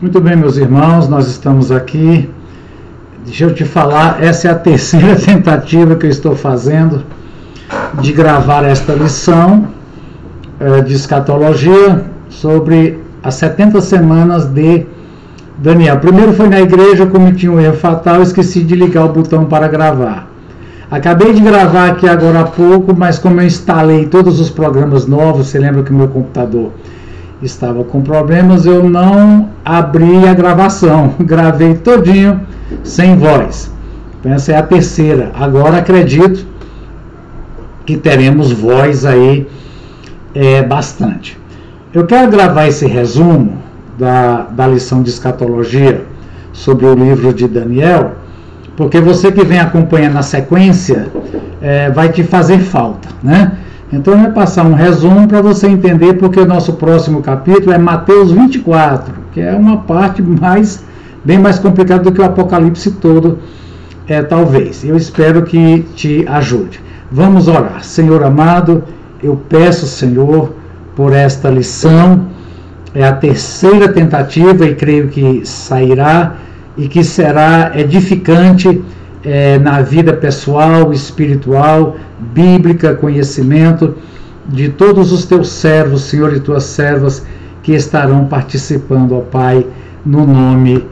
Muito bem, meus irmãos, nós estamos aqui. Deixa eu te falar, essa é a terceira tentativa que eu estou fazendo de gravar esta lição de escatologia sobre as 70 semanas de Daniel. Primeiro foi na igreja, eu cometi um erro fatal, esqueci de ligar o botão para gravar. Acabei de gravar aqui agora há pouco, mas como eu instalei todos os programas novos, você lembra que o meu computador estava com problemas, eu não abri a gravação, gravei todinho sem voz. Então essa é a terceira. Agora acredito que teremos voz aí bastante. Eu quero gravar esse resumo da lição de escatologia sobre o livro de Daniel, porque você que vem acompanhando a sequência vai te fazer falta, né? Então eu vou passar um resumo para você entender, porque o nosso próximo capítulo é Mateus 24, que é uma parte bem mais complicada do que o Apocalipse todo, talvez. Eu espero que te ajude. Vamos orar. Senhor amado, eu peço, Senhor, por esta lição. É a terceira tentativa e creio que sairá e que será edificante na vida pessoal, espiritual, bíblica, conhecimento de todos os teus servos, Senhor, e tuas servas que estarão participando, ó Pai, no nome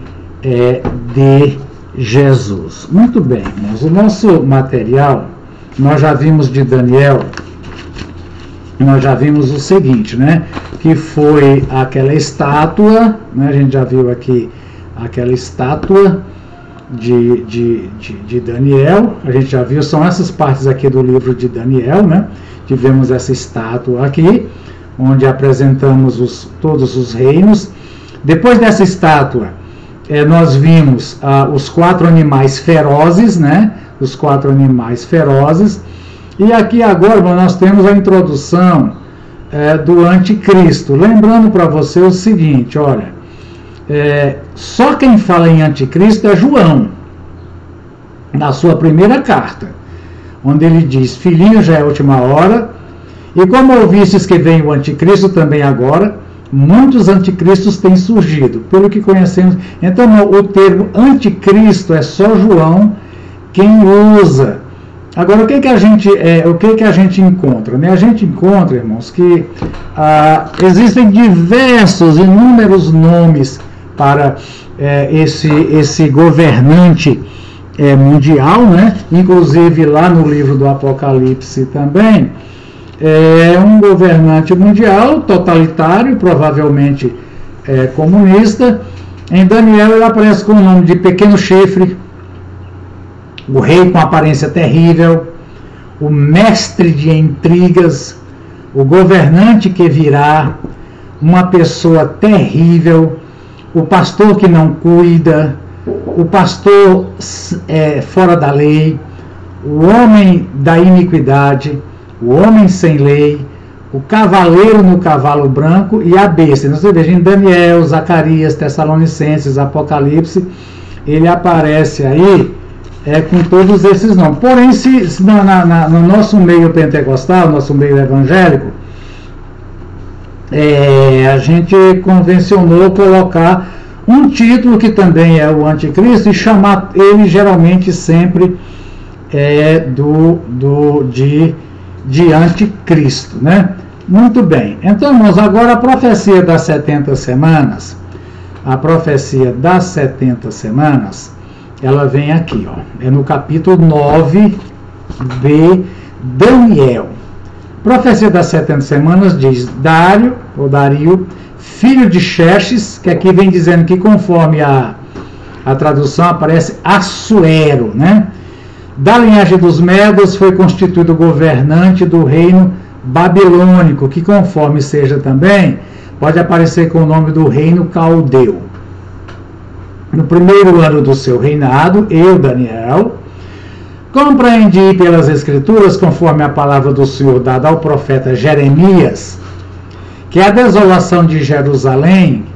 de Jesus. Muito bem, irmãos, o nosso material, nós já vimos de Daniel, nós já vimos o seguinte, né, que foi aquela estátua, né, a gente já viu aqui aquela estátua de Daniel, a gente já viu, são essas partes aqui do livro de Daniel, né? Tivemos essa estátua aqui, onde apresentamos todos os reinos. Depois dessa estátua, nós vimos os 4 animais ferozes, né? Os 4 animais ferozes. E aqui agora nós temos a introdução do anticristo. Lembrando para você o seguinte, olha, só quem fala em anticristo é João, na sua primeira carta, onde ele diz: filhinho, já é a última hora, e como ouvistes que vem o anticristo também agora, muitos anticristos têm surgido, pelo que conhecemos. Então o termo anticristo é só João quem usa. Agora, o que a gente encontra? Né? A gente encontra, irmãos, que existem inúmeros nomes para esse governante mundial, né? Inclusive lá no livro do Apocalipse também, é um governante mundial totalitário, provavelmente comunista. Em Daniel ele aparece com o nome de Pequeno Chifre, o rei com aparência terrível, o mestre de intrigas, o governante que virá, uma pessoa terrível, o pastor que não cuida, o pastor fora da lei, o homem da iniquidade, o homem sem lei, o cavaleiro no cavalo branco e a besta. Você veja em Daniel, Zacarias, Tessalonicenses, Apocalipse, ele aparece aí com todos esses nomes. Porém, no nosso meio pentecostal, nosso meio evangélico, a gente convencionou colocar um título que também é o anticristo e chamar ele geralmente sempre de anticristo, né? Muito bem. Então, irmãos, agora a profecia das 70 semanas, ela vem aqui, ó. É no capítulo 9 de Daniel. Profecia das 70 semanas diz: Dario, filho de Xerxes, que aqui vem dizendo que conforme a tradução aparece Assuero, né? Da linhagem dos Medos foi constituído governante do reino babilônico, que conforme seja também, pode aparecer com o nome do reino caldeu. No primeiro ano do seu reinado, eu, Daniel, compreendi pelas Escrituras, conforme a palavra do Senhor dada ao profeta Jeremias, que a desolação de Jerusalém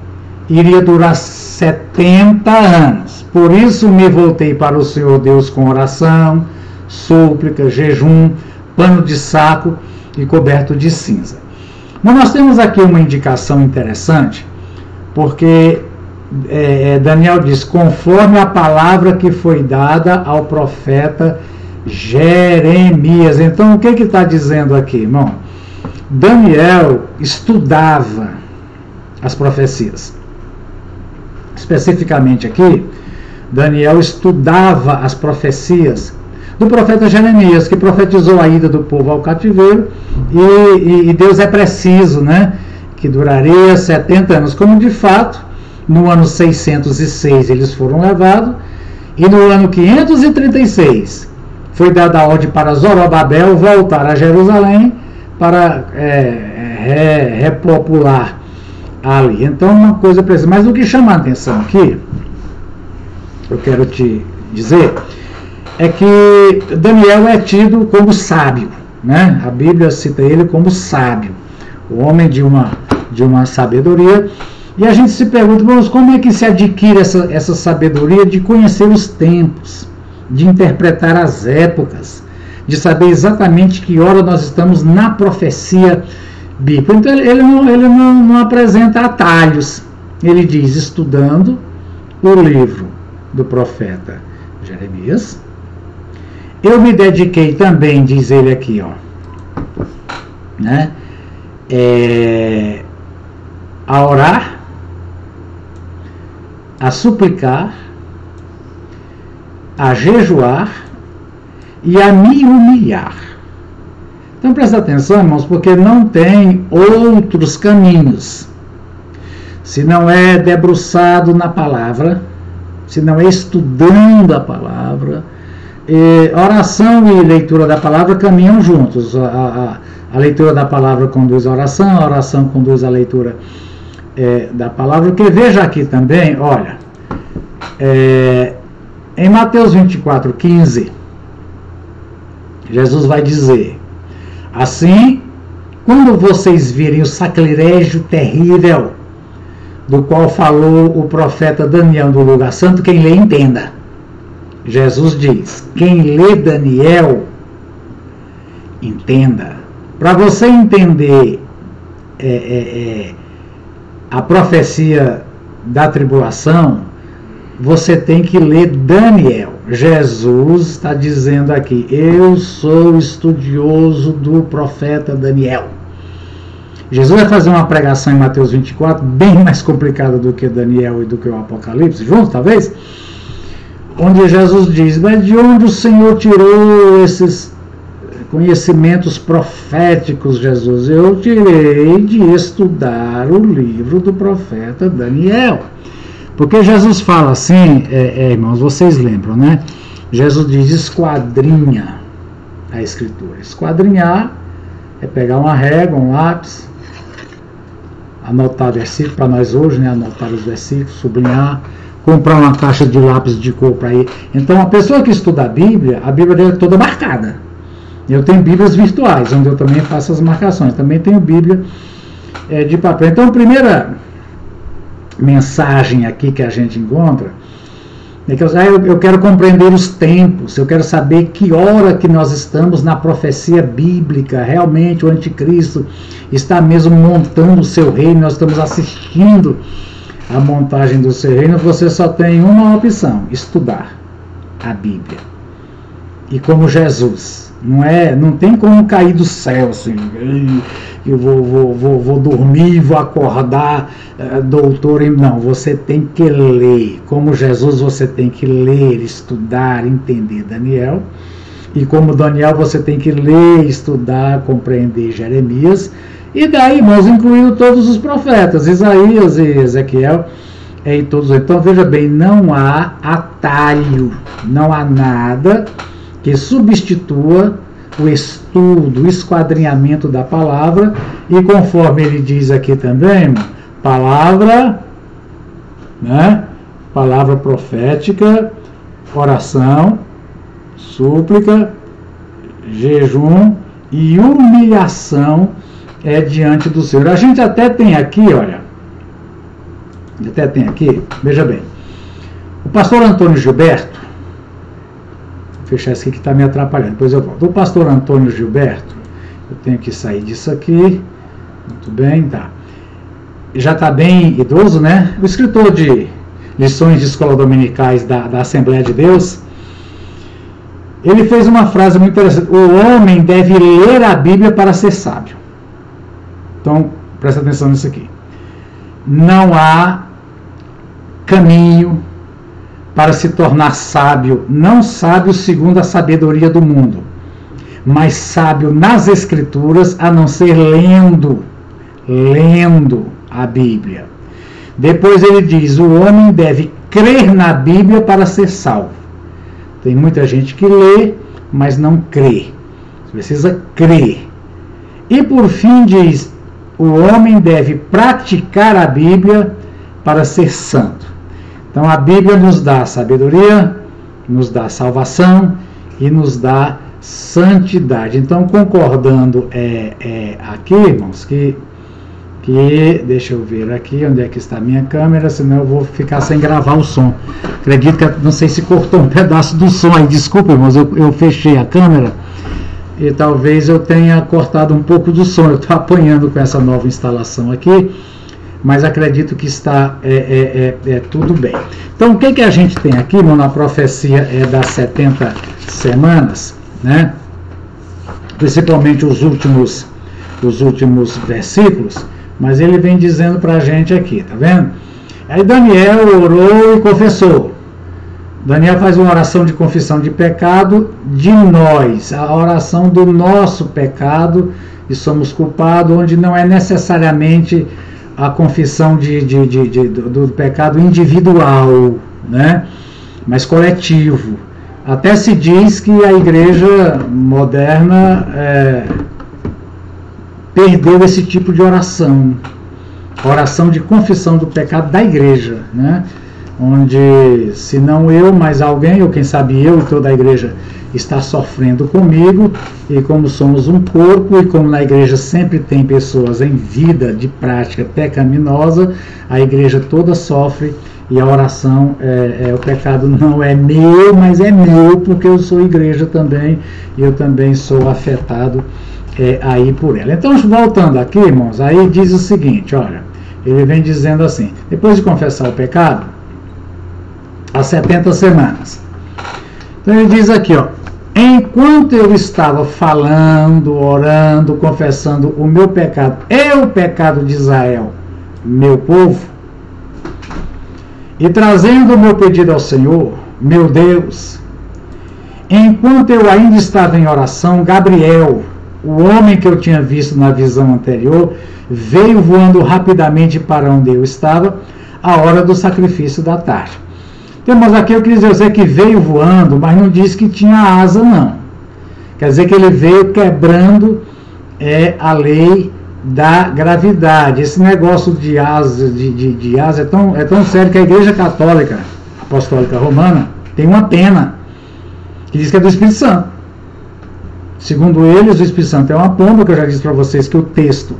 iria durar 70 anos. Por isso me voltei para o Senhor Deus com oração, súplica, jejum, pano de saco e coberto de cinza. Mas nós temos aqui uma indicação interessante, porque Daniel diz, conforme a palavra que foi dada ao profeta Jeremias. Então, o que está dizendo aqui, irmão? Daniel estudava as profecias. Especificamente aqui, Daniel estudava as profecias do profeta Jeremias, que profetizou a ida do povo ao cativeiro, e Deus é preciso, né, que duraria 70 anos, como de fato, no ano 606 eles foram levados, e no ano 536 foi dada a ordem para Zorobabel voltar a Jerusalém para repopular ali. Então, uma coisa precisa. Mas o que chama a atenção aqui, eu quero te dizer, é que Daniel é tido como sábio, né? A Bíblia cita ele como sábio, o homem de uma sabedoria. E a gente se pergunta, vamos, como é que se adquire essa sabedoria de conhecer os tempos, de interpretar as épocas, de saber exatamente que hora nós estamos na profecia bíblica. Então ele não apresenta atalhos. Ele diz, estudando o livro do profeta Jeremias, eu me dediquei também, diz ele aqui, ó, né, a orar, a suplicar, a jejuar e a me humilhar. Então presta atenção, irmãos, porque não tem outros caminhos. Se não é debruçado na palavra, se não é estudando a palavra, oração e leitura da palavra caminham juntos. A leitura da palavra conduz à oração, a oração conduz à leitura da palavra. Porque veja aqui também, olha, em Mateus 24:15, Jesus vai dizer, assim, quando vocês virem o sacrilégio terrível do qual falou o profeta Daniel do lugar santo, quem lê entenda. Jesus diz, quem lê Daniel, entenda. Para você entender a profecia da tribulação, você tem que ler Daniel. Jesus está dizendo aqui, eu sou estudioso do profeta Daniel. Jesus vai fazer uma pregação em Mateus 24, bem mais complicada do que Daniel e do que o Apocalipse, juntos talvez, onde Jesus diz, mas de onde o Senhor tirou esses conhecimentos proféticos, Jesus? Eu tirei de estudar o livro do profeta Daniel. Porque Jesus fala assim, irmãos, vocês lembram, né? Jesus diz, esquadrinha a Escritura. Esquadrinhar é pegar uma régua, um lápis, anotar versículo para nós hoje, né? Anotar os versículos, sublinhar, comprar uma caixa de lápis de cor para ir. Então, a pessoa que estuda a Bíblia dele é toda marcada. Eu tenho Bíblias virtuais, onde eu também faço as marcações. Também tenho Bíblia de papel. Então, a primeira mensagem aqui que a gente encontra é que eu quero compreender os tempos, eu quero saber que hora que nós estamos na profecia bíblica. Realmente o anticristo está mesmo montando o seu reino, nós estamos assistindo a montagem do seu reino. Você só tem uma opção, estudar a Bíblia. E como Jesus, não tem como cair do céu assim, eu vou dormir, vou acordar, doutor. Não, você tem que ler. Como Jesus, você tem que ler, estudar, entender Daniel. E como Daniel, você tem que ler, estudar, compreender Jeremias. E daí, irmãos, incluindo todos os profetas, Isaías e Ezequiel, e todos. Então, veja bem, não há atalho, não há nada que substitua o estudo, o esquadrinhamento da palavra. E conforme ele diz aqui também, palavra, né? Palavra profética, oração, súplica, jejum e humilhação diante do Senhor. A gente até tem aqui, olha, veja bem, o pastor Antônio Gilberto, vou fechar isso aqui que está me atrapalhando, depois eu volto. O pastor Antônio Gilberto, eu tenho que sair disso aqui, muito bem, tá. Já está bem idoso, né? O escritor de lições de escola dominicais da Assembleia de Deus, ele fez uma frase muito interessante: o homem deve ler a Bíblia para ser sábio. Então, presta atenção nisso aqui. Não há caminho para se tornar sábio, não sábio segundo a sabedoria do mundo, mas sábio nas Escrituras, a não ser lendo a Bíblia. Depois ele diz: o homem deve crer na Bíblia para ser salvo. Tem muita gente que lê, mas não crê. Precisa crer. E por fim diz: o homem deve praticar a Bíblia para ser santo. Então a Bíblia nos dá sabedoria, nos dá salvação e nos dá santidade. Então, concordando aqui, irmãos, que deixa eu ver aqui onde é que está a minha câmera, senão eu vou ficar sem gravar o som. Acredito que, não sei se cortou um pedaço do som aí, desculpa, irmãos, eu fechei a câmera e talvez eu tenha cortado um pouco do som. Eu estou apanhando com essa nova instalação aqui, mas acredito que está tudo bem. Então, o que a gente tem aqui, irmão, na profecia das 70 semanas, né? Principalmente os últimos versículos, mas ele vem dizendo para a gente aqui, tá vendo? Aí Daniel orou e confessou. Daniel faz uma oração de confissão de pecado de nós, a oração do nosso pecado, e somos culpados, onde não é necessariamente a confissão do pecado individual, né? Mas coletivo. Até se diz que a igreja moderna perdeu esse tipo de oração de confissão do pecado da igreja, né? Onde, se não eu, mas alguém, ou quem sabe eu e toda a igreja está sofrendo comigo, e como somos um corpo, e como na igreja sempre tem pessoas em vida de prática pecaminosa, a igreja toda sofre, e a oração, o pecado não é meu, mas é meu, porque eu sou igreja também, e eu também sou afetado aí por ela. Então, voltando aqui, irmãos, aí diz o seguinte, olha, ele vem dizendo assim: depois de confessar o pecado, há 70 semanas. Então ele diz aqui, ó: enquanto eu estava falando, orando, confessando o meu pecado e o pecado de Israel, meu povo, e trazendo o meu pedido ao Senhor, meu Deus, enquanto eu ainda estava em oração, Gabriel, o homem que eu tinha visto na visão anterior, veio voando rapidamente para onde eu estava, à hora do sacrifício da tarde. Mas aqui eu quis dizer que veio voando, mas não diz que tinha asa, não. Quer dizer que ele veio quebrando a lei da gravidade. Esse negócio de asa, de asa é tão sério que a Igreja Católica Apostólica Romana tem uma pena que diz que é do Espírito Santo. Segundo eles, o Espírito Santo é uma pomba, que eu já disse para vocês que o texto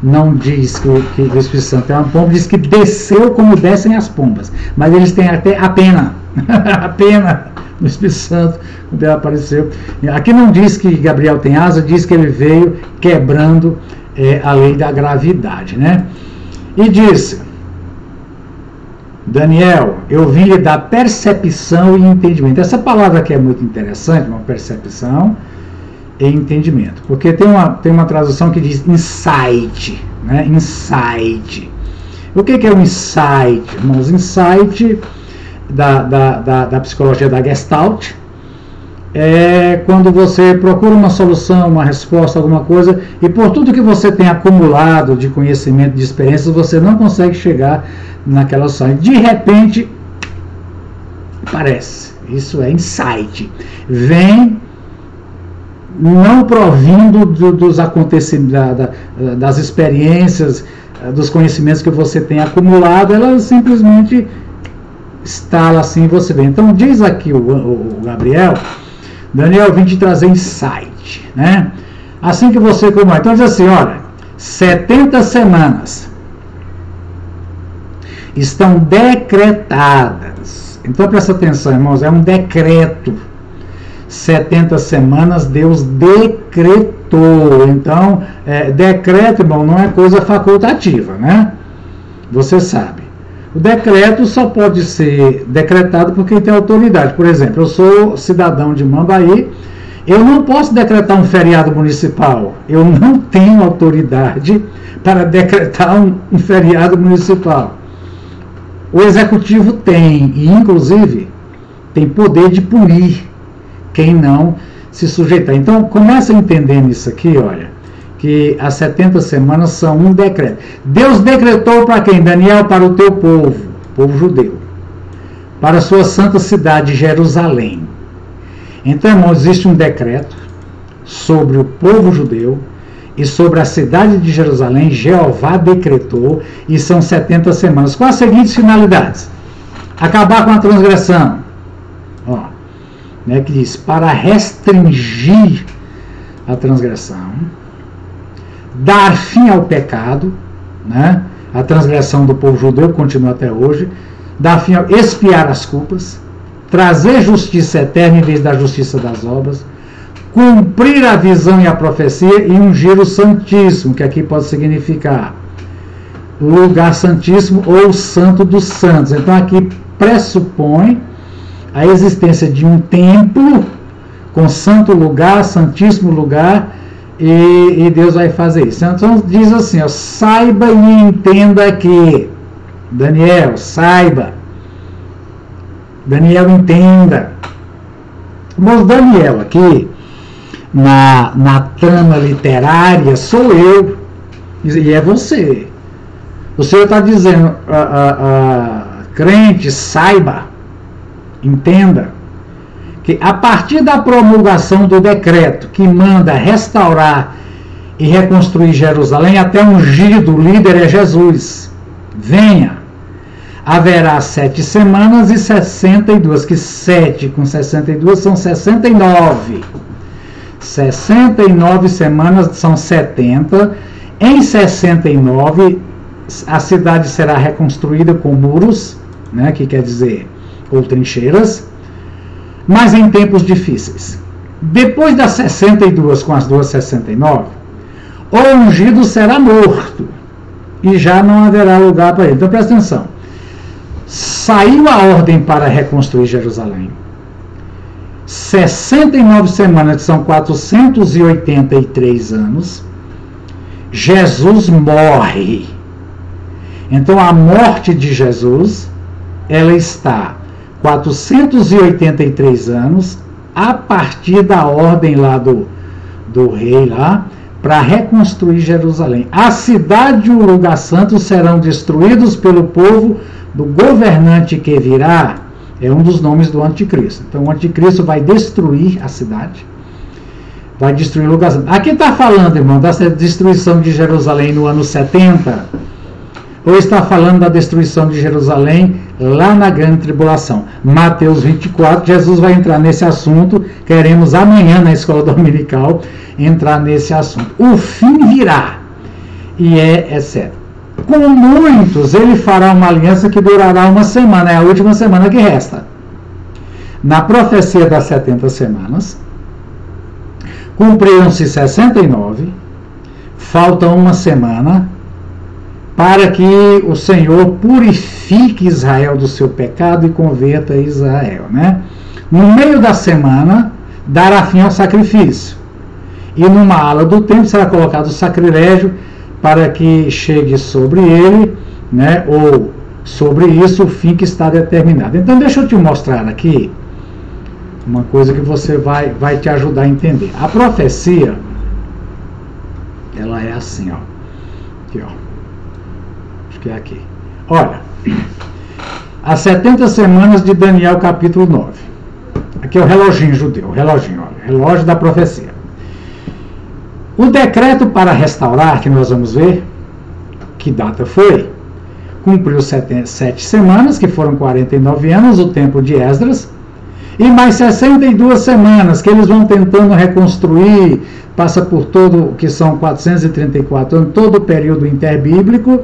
não diz que o Espírito Santo é uma pomba, diz que desceu como descem as pombas. Mas eles têm até a pena, a pena do Espírito Santo, quando ele apareceu. Aqui não diz que Gabriel tem asa, diz que ele veio quebrando a lei da gravidade, né? E disse: Daniel, eu vim lhe dar percepção e entendimento. Essa palavra aqui é muito interessante, uma percepção e entendimento, porque tem uma tradução que diz insight, né? Insight. O que é um insight? Irmãos, insight da psicologia da Gestalt é quando você procura uma solução, uma resposta, alguma coisa, e por tudo que você tem acumulado de conhecimento, de experiências, você não consegue chegar naquela solução. De repente, aparece. Isso é insight. Vem não provindo dos acontecimentos, das experiências, dos conhecimentos que você tem acumulado, ela simplesmente estala assim, você vê. Então diz aqui o Gabriel: Daniel, vim te trazer insight, né? Assim que você como. Então diz assim, olha, 70 semanas estão decretadas. Então presta atenção, irmãos, é um decreto. 70 semanas Deus decretou. Então, decreto, irmão, não é coisa facultativa, né? Você sabe. O decreto só pode ser decretado por quem tem autoridade. Por exemplo, eu sou cidadão de Mambaí, eu não posso decretar um feriado municipal. Eu não tenho autoridade para decretar um feriado municipal. O executivo tem, e inclusive tem poder de punir quem não se sujeitar. Então, começa a entender nisso aqui, olha, que as 70 semanas são um decreto. Deus decretou para quem? Daniel, para o teu povo judeu, para a sua santa cidade, Jerusalém. Então, irmão, existe um decreto sobre o povo judeu e sobre a cidade de Jerusalém. Jeová decretou, e são 70 semanas, com as seguintes finalidades: acabar com a transgressão, que diz, para restringir a transgressão, dar fim ao pecado, a transgressão do povo judeu continua até hoje, dar fim ao expiar as culpas, trazer justiça eterna em vez da justiça das obras, cumprir a visão e a profecia, e ungir o Santíssimo, que aqui pode significar lugar santíssimo ou santo dos santos. Então aqui pressupõe a existência de um templo com santo lugar, santíssimo lugar, e Deus vai fazer isso. Então diz assim, saiba e entenda que, Daniel, saiba, Daniel, entenda. Mas Daniel aqui, na trama literária, sou eu, e é você. O Senhor está dizendo, crente, saiba, entenda, que a partir da promulgação do decreto que manda restaurar e reconstruir Jerusalém, até ungido, o líder é Jesus, venha, haverá 7 semanas e 62, que 7 com 62 são 69. 69 semanas são 70. Em 69, a cidade será reconstruída com muros, que quer dizer, ou trincheiras, mas em tempos difíceis. Depois das 62 com as duas 69, o ungido será morto e já não haverá lugar para ele. Então presta atenção. Saiu a ordem para reconstruir Jerusalém. 69 semanas, que são 483 anos, Jesus morre. Então a morte de Jesus, ela está 483 anos a partir da ordem lá do rei lá, para reconstruir Jerusalém. A cidade e o lugar santo serão destruídos pelo povo do governante que virá. É um dos nomes do anticristo. Então o anticristo vai destruir a cidade, vai destruir o lugar santo. Aqui está falando, irmão, dessa destruição de Jerusalém no ano 70, ou está falando da destruição de Jerusalém lá na grande tribulação? Mateus 24, Jesus vai entrar nesse assunto. Queremos amanhã na escola dominical entrar nesse assunto. O fim virá, e é certo. Com muitos ele fará uma aliança que durará uma semana, é a última semana que resta. Na profecia das 70 semanas, cumpriram-se 69, falta uma semana para que o Senhor purifique Israel do seu pecado e converta Israel. No meio da semana, dará fim ao sacrifício. E numa ala do templo será colocado o sacrilégio, para que chegue sobre ele, ou sobre isso, o fim que está determinado. Então deixa eu te mostrar aqui uma coisa que você vai te ajudar a entender. A profecia, ela é assim, aqui, acho que é aqui. Olha, as 70 semanas de Daniel, capítulo 9. Aqui é o reloginho judeu, relógio da profecia. O decreto para restaurar, que nós vamos ver, que data foi? Cumpriu 7 semanas, que foram 49 anos, o tempo de Esdras, e mais 62 semanas, que eles vão tentando reconstruir, passa por todo, que são 434 anos, todo o período interbíblico,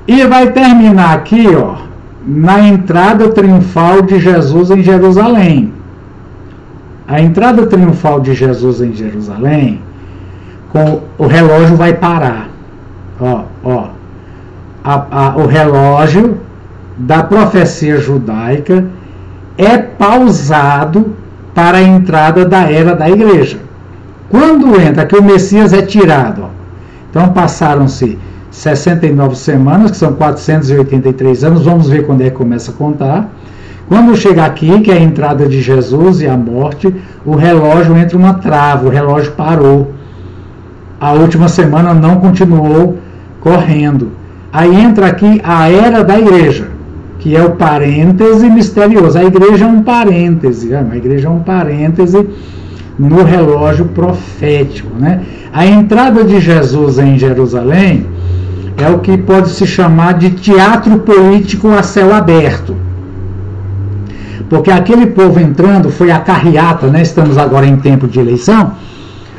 e vai terminar aqui, na entrada triunfal de Jesus em Jerusalém. A entrada triunfal de Jesus em Jerusalém, o relógio vai parar. O relógio da profecia judaica é pausado para a entrada da era da igreja. Quando entra, que o Messias é tirado, ó. Então passaram-se 69 semanas, que são 483 anos, vamos ver quando é que começa a contar. Quando chega aqui, que é a entrada de Jesus e a morte, o relógio entra uma trava, o relógio parou. A última semana não continuou correndo. Aí entra aqui a era da igreja, que é o parêntese misterioso. A igreja é um parêntese, a igreja é um parêntese no relógio profético, né? A entrada de Jesus em Jerusalém é o que pode se chamar de teatro político a céu aberto. Porque aquele povo entrando foi a carreata, né? Estamos agora em tempo de eleição,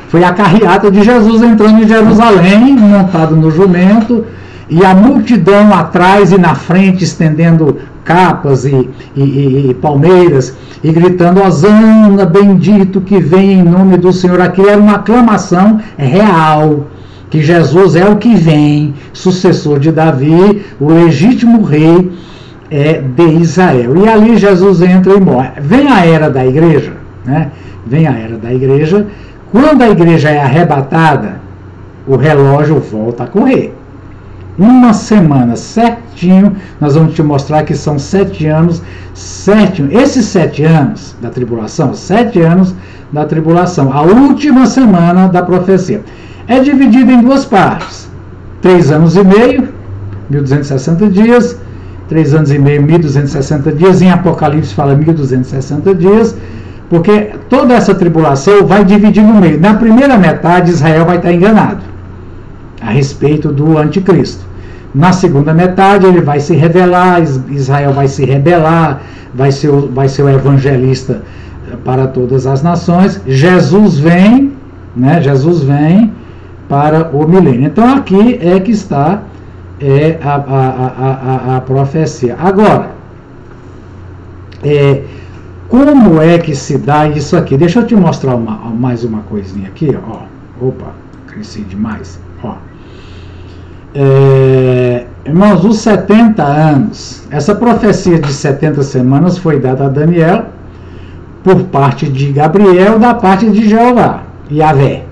foi a carreata de Jesus entrando em Jerusalém, montado no jumento, e a multidão atrás e na frente estendendo capas e palmeiras e gritando: Hosana, bendito que vem em nome do Senhor. Aquilo era uma aclamação real, que Jesus é o que vem, sucessor de Davi, o legítimo rei de Israel. E ali Jesus entra e morre. Vem a era da igreja, né? Vem a era da igreja. Quando a igreja é arrebatada, o relógio volta a correr. Uma semana certinho, nós vamos te mostrar que são 7 anos certinho. Esses 7 anos da tribulação, 7 anos da tribulação, a última semana da profecia, é dividida em 2 partes. 3 anos e meio, 1260 dias, 3 anos e meio, 1260 dias, em Apocalipse fala 1260 dias, porque toda essa tribulação vai dividir no meio. Na primeira metade, Israel vai estar enganado a respeito do anticristo. Na segunda metade, ele vai se revelar, Israel vai se rebelar, vai ser o evangelista para todas as nações. Jesus vem, né? Jesus vem para o milênio. Então aqui é que está a profecia. Agora, como é que se dá isso aqui? Deixa eu te mostrar mais uma coisinha aqui, ó. Opa, cresci demais. Ó. Irmãos, os 70 anos, essa profecia de 70 semanas foi dada a Daniel por parte de Gabriel, da parte de Jeová, Yahvé,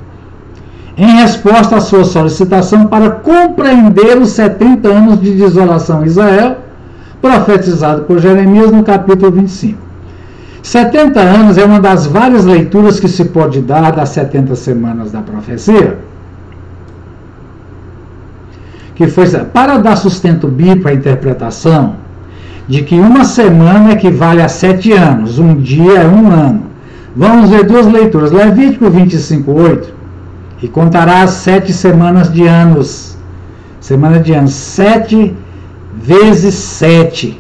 em resposta à sua solicitação para compreender os 70 anos de desolação em Israel, profetizado por Jeremias no capítulo 25. 70 anos é uma das várias leituras que se pode dar das 70 semanas da profecia, que foi para dar sustento bíblico à interpretação de que uma semana equivale a 7 anos, um dia é um ano. Vamos ver 2 leituras. Levítico 25:8, e contará as 7 semanas de anos. Semana de anos, 7 vezes 7.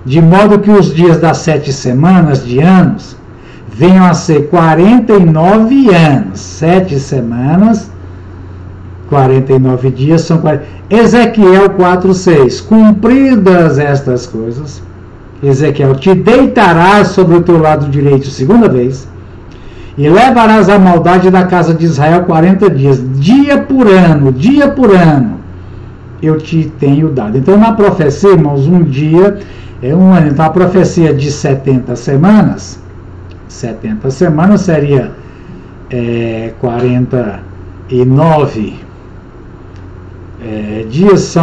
De modo que os dias das 7 semanas de anos venham a ser 49 anos. 7 semanas, 49 dias são 40. Ezequiel 4:6. Cumpridas estas coisas, Ezequiel, te deitarás sobre o teu lado direito segunda vez, e levarás a maldade da casa de Israel 40 dias, dia por ano, eu te tenho dado. Então, na profecia, irmãos, um dia é um ano. Então, a profecia de 70 semanas seria 49 dias,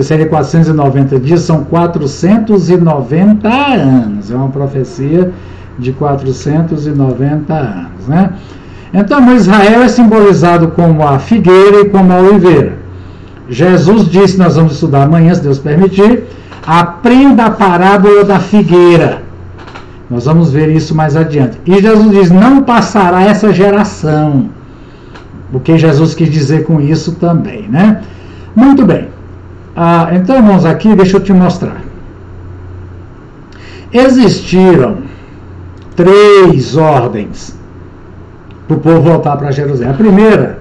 seria 490 dias, são 490 anos. É uma profecia de 490 anos, né? Então, Israel é simbolizado como a figueira e como a oliveira. Jesus disse, nós vamos estudar amanhã, se Deus permitir, aprenda a parábola da figueira. Nós vamos ver isso mais adiante. E Jesus diz, não passará essa geração. O que Jesus quis dizer com isso também, né? Muito bem. Então, irmãos, aqui, deixa eu te mostrar. Existiram 3 ordens para o povo voltar para Jerusalém. A primeira,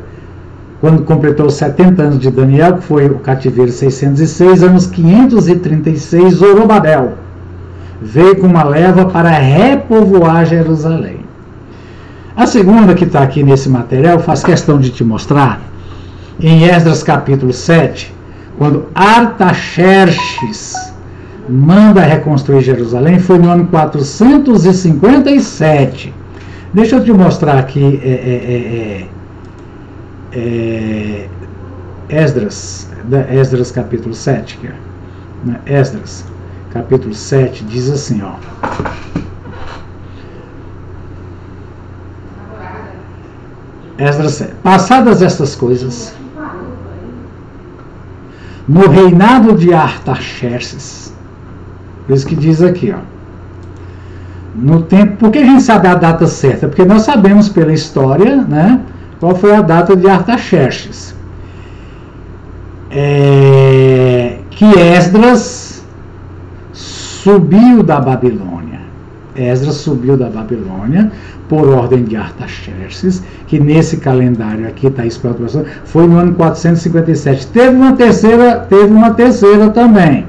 quando completou os 70 anos de Daniel, que foi o cativeiro 606, anos 536, Zorobabel veio com uma leva para repovoar Jerusalém. A segunda, que está aqui nesse material, faz questão de te mostrar, em Esdras capítulo 7, quando Artaxerxes manda reconstruir Jerusalém foi no ano 457. Deixa eu te mostrar aqui Esdras capítulo 7. Esdras capítulo 7 diz assim, ó. Esdras 7. Passadas estas coisas, no reinado de Artaxerxes, por isso que diz aqui, ó, no tempo, por que a gente sabe a data certa? Porque nós sabemos pela história, né, qual foi a data de Artaxerxes. Que Esdras subiu da Babilônia. Esdras subiu da Babilônia por ordem de Artaxerxes, que nesse calendário aqui está explicação, foi no ano 457. Teve uma terceira também,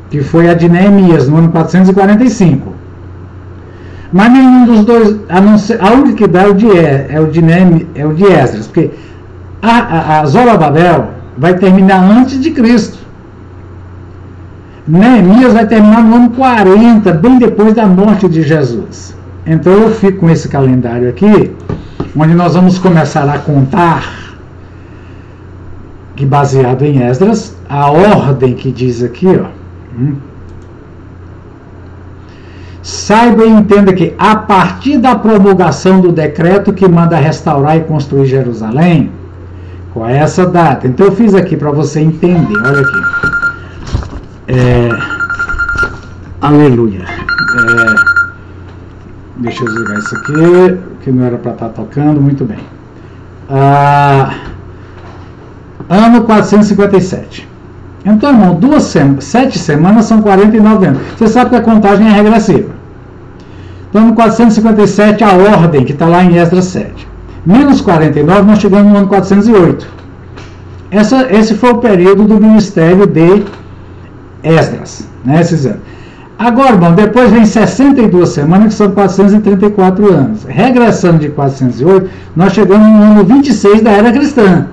que foi a de Neemias, no ano 445. Mas nenhum dos dois, a única que dá é o de Esdras, porque a Zorobabel vai terminar antes de Cristo. Neemias vai terminar no ano 40, bem depois da morte de Jesus. Então eu fico com esse calendário aqui, onde nós vamos começar a contar, que baseado em Esdras, a ordem que diz aqui, ó. Saiba e entenda que a partir da promulgação do decreto que manda restaurar e construir Jerusalém, qual é essa data? Então eu fiz aqui para você entender, olha aqui. Aleluia. Deixa eu desligar isso aqui, que não era para estar tocando, muito bem. Ano 457. Então, irmão, 7 semanas são 49 anos. Você sabe que a contagem é regressiva. Então, no 457, a ordem, que está lá em Esdras 7. Menos 49, nós chegamos no ano 408. Esse foi o período do ministério de Esdras, né, esses anos. Agora, bom, depois vem 62 semanas, que são 434 anos. Regressando de 408, nós chegamos no ano 26 da era cristã,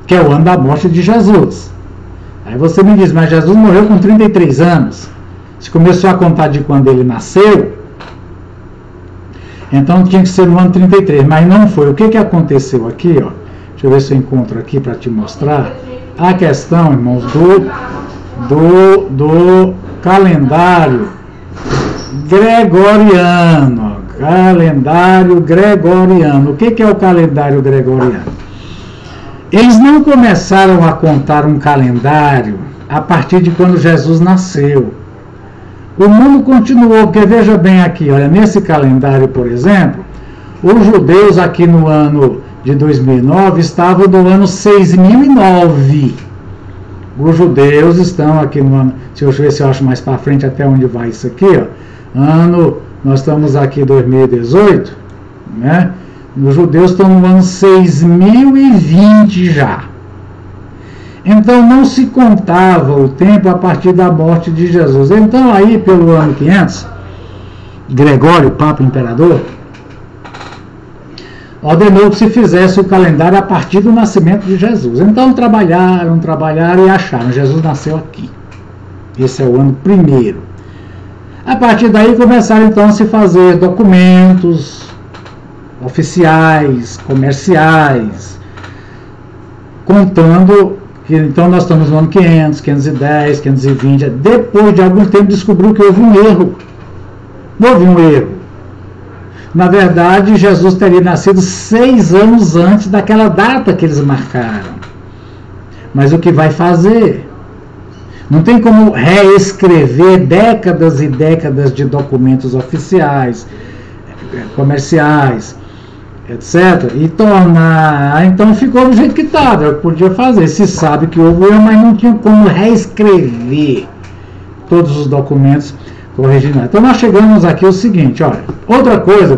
que é o ano da morte de Jesus. Aí você me diz, mas Jesus morreu com 33 anos. Se começou a contar de quando ele nasceu, então tinha que ser no ano 33, mas não foi. O que aconteceu aqui, ó? Deixa eu ver se eu encontro aqui para te mostrar. A questão, irmãos, do calendário gregoriano. Calendário gregoriano. O que é o calendário gregoriano? Eles não começaram a contar um calendário a partir de quando Jesus nasceu. O mundo continuou, porque veja bem aqui, olha, nesse calendário, por exemplo, os judeus aqui no ano de 2009 estavam no ano 6009. Os judeus estão aqui no ano, deixa eu ver se eu acho mais para frente até onde vai isso aqui, ó. Nós estamos aqui em 2018, né? Os judeus estão no ano 6020 já. Então não se contava o tempo a partir da morte de Jesus. Então aí pelo ano 500, Gregório, Papa Imperador, ordenou que se fizesse o calendário a partir do nascimento de Jesus. Então trabalharam e acharam, Jesus nasceu aqui. Esse é o ano primeiro. A partir daí começaram então a se fazer documentos oficiais, comerciais, contando que então nós estamos no ano 500, 510, 520. Depois de algum tempo descobriu que houve um erro. Não houve um erro. Na verdade, Jesus teria nascido 6 anos antes daquela data que eles marcaram. Mas o que vai fazer? Não tem como reescrever décadas e décadas de documentos oficiais, comerciais, etc. E tornar... Então ficou do jeito que estava, eu podia fazer. Se sabe que houve erro, mas não tinha como reescrever todos os documentos originais. Então nós chegamos aqui o seguinte, olha, outra coisa,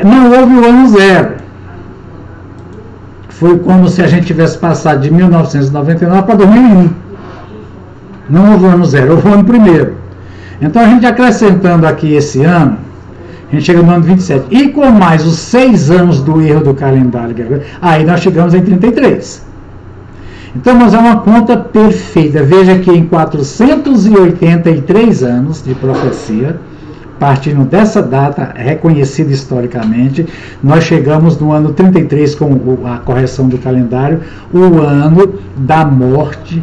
não houve o ano zero. Foi como se a gente tivesse passado de 1999 para 2001. Não houve o ano zero, houve o ano primeiro. Então a gente acrescentando aqui esse ano, a gente chega no ano 27. E com mais os 6 anos do erro do calendário, aí nós chegamos em 33. Então, mas é uma conta perfeita. Veja que em 483 anos de profecia, partindo dessa data reconhecida historicamente, nós chegamos no ano 33, com a correção do calendário, o ano da morte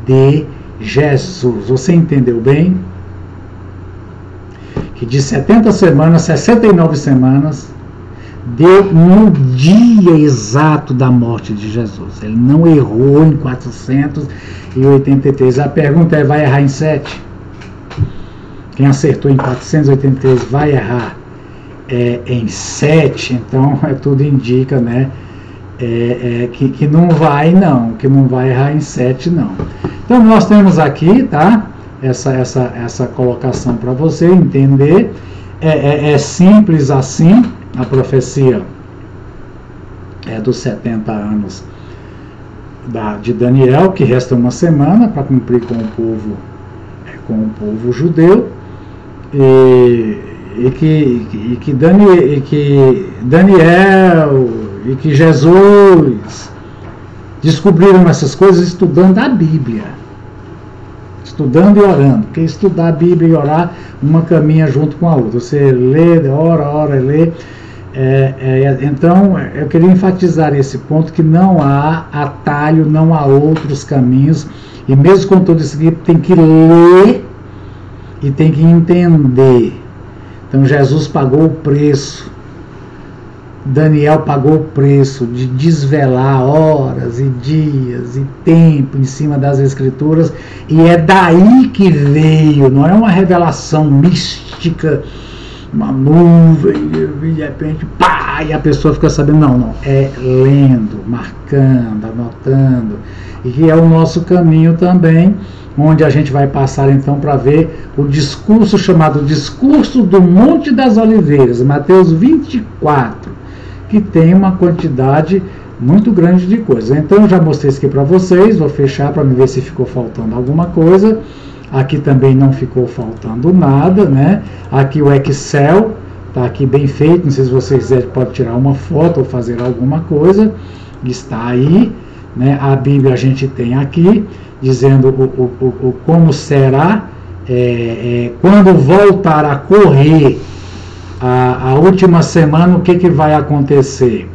de Jesus. Você entendeu bem? Que de 70 semanas, 69 semanas, deu no dia exato da morte de Jesus. Ele não errou em 483. A pergunta é, vai errar em 7? Quem acertou em 483 vai errar em 7, então tudo indica, né, que não vai errar em 7 não. Então nós temos aqui, tá, essa colocação para você entender. É simples assim, a profecia dos 70 anos de Daniel, que resta uma semana para cumprir com o povo judeu. E que Daniel e que Jesus descobriram essas coisas estudando a Bíblia, estudando e orando, porque estudar a Bíblia e orar, uma caminha junto com a outra. Você lê, ora, lê. Então, eu queria enfatizar esse ponto, que não há atalho, não há outros caminhos, e mesmo com tudo isso aqui, tem que ler e tem que entender. Então Jesus pagou o preço, Daniel pagou o preço de desvelar horas e dias e tempo em cima das Escrituras, e é daí que veio, não é uma revelação mística, uma nuvem, e de repente, pá, e a pessoa fica sabendo, não, é lendo, marcando, anotando, e que é o nosso caminho também, onde a gente vai passar então para ver o discurso chamado Discurso do Monte das Oliveiras, Mateus 24, que tem uma quantidade muito grande de coisas. Então eu já mostrei isso aqui para vocês, vou fechar para ver se ficou faltando alguma coisa. Aqui também não ficou faltando nada, né? Aqui o Excel está aqui bem feito, não sei se vocês quiserem, pode tirar uma foto ou fazer alguma coisa, está aí, né? A Bíblia a gente tem aqui, dizendo o como será, quando voltar a correr a última semana, o que vai acontecer?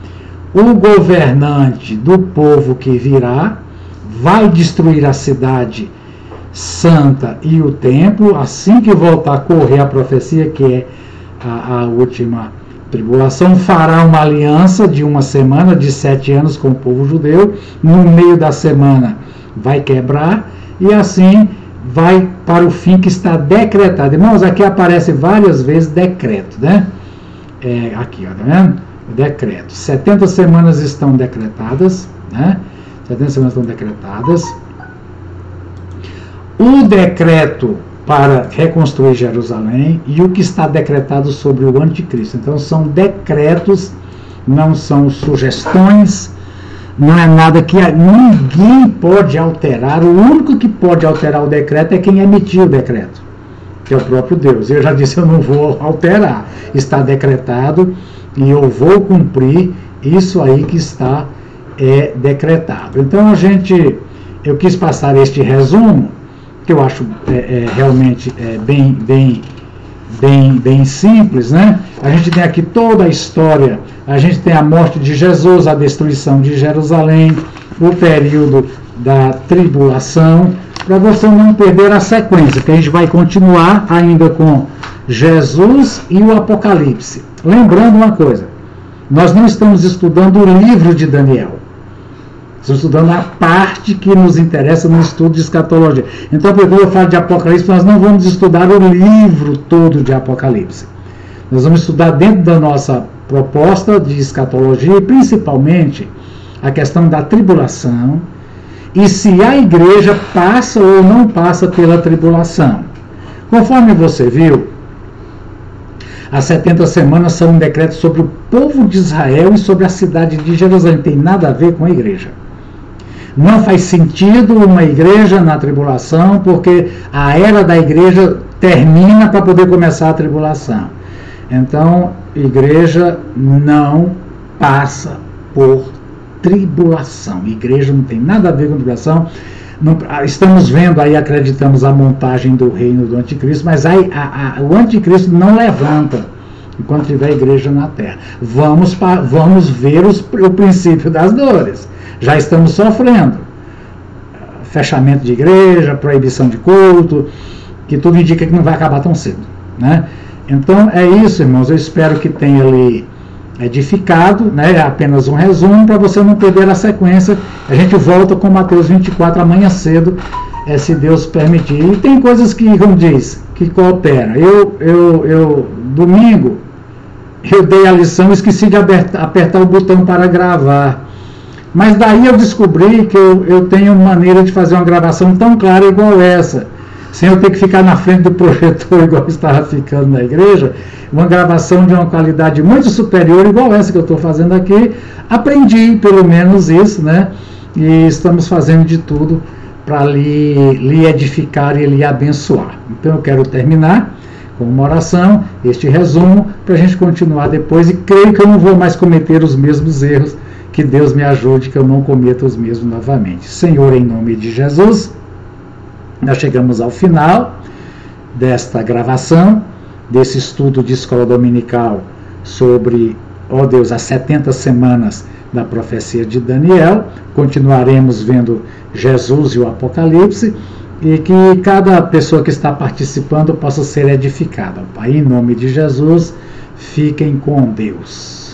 O governante do povo que virá vai destruir a cidade santa e o templo, assim que voltar a correr a profecia, que é a última tribulação, fará uma aliança de uma semana, de 7 anos com o povo judeu, no meio da semana vai quebrar, e assim vai para o fim que está decretado. Irmãos, aqui aparece várias vezes decreto, né? Aqui, ó, tá vendo? O decreto. 70 semanas estão decretadas, né? 70 semanas estão decretadas. O decreto para reconstruir Jerusalém e o que está decretado sobre o anticristo. Então são decretos, não são sugestões, não é nada que ninguém pode alterar. O único que pode alterar o decreto é quem emitiu o decreto, que é o próprio Deus. Eu já disse, eu não vou alterar, está decretado e eu vou cumprir isso aí que está decretado. Então eu quis passar este resumo, que eu acho realmente bem simples, né? A gente tem aqui toda a história, a gente tem a morte de Jesus, a destruição de Jerusalém, o período da tribulação, para você não perder a sequência, que a gente vai continuar ainda com Jesus e o Apocalipse. Lembrando uma coisa, nós não estamos estudando o livro de Daniel, estamos estudando a parte que nos interessa no estudo de escatologia. Então, quando eu falo de Apocalipse, nós não vamos estudar o livro todo de Apocalipse. Nós vamos estudar dentro da nossa proposta de escatologia, principalmente a questão da tribulação, e se a igreja passa ou não passa pela tribulação. Conforme você viu, as 70 semanas são um decreto sobre o povo de Israel e sobre a cidade de Jerusalém. Não tem nada a ver com a igreja. Não faz sentido uma igreja na tribulação, porque a era da igreja termina para poder começar a tribulação. Então, igreja não passa por tribulação. Igreja não tem nada a ver com tribulação. Não, estamos vendo aí, acreditamos, a montagem do reino do anticristo, mas aí, o anticristo não levanta enquanto tiver igreja na terra. Vamos ver o princípio das dores. Já estamos sofrendo. Fechamento de igreja, proibição de culto, que tudo indica que não vai acabar tão cedo, né? Então é isso, irmãos. Eu espero que tenha ali edificado, né? É apenas um resumo para você não perder a sequência. A gente volta com Mateus 24 amanhã cedo, se Deus permitir. E tem coisas que, como diz, que cooperam. Domingo, eu dei a lição e esqueci de apertar o botão para gravar. Mas daí eu descobri que eu tenho maneira de fazer uma gravação tão clara igual essa, sem eu ter que ficar na frente do projetor igual estava ficando na igreja, uma gravação de uma qualidade muito superior igual essa que eu estou fazendo aqui. Aprendi pelo menos isso, né? E estamos fazendo de tudo para lhe edificar e lhe abençoar. Então eu quero terminar com uma oração, este resumo, para a gente continuar depois, e creio que eu não vou mais cometer os mesmos erros. Que Deus me ajude, que eu não cometa os mesmos novamente. Senhor, em nome de Jesus, nós chegamos ao final desta gravação, desse estudo de escola dominical sobre, ó Deus, as 70 semanas da profecia de Daniel. Continuaremos vendo Jesus e o Apocalipse, e que cada pessoa que está participando possa ser edificada. Pai, em nome de Jesus, fiquem com Deus.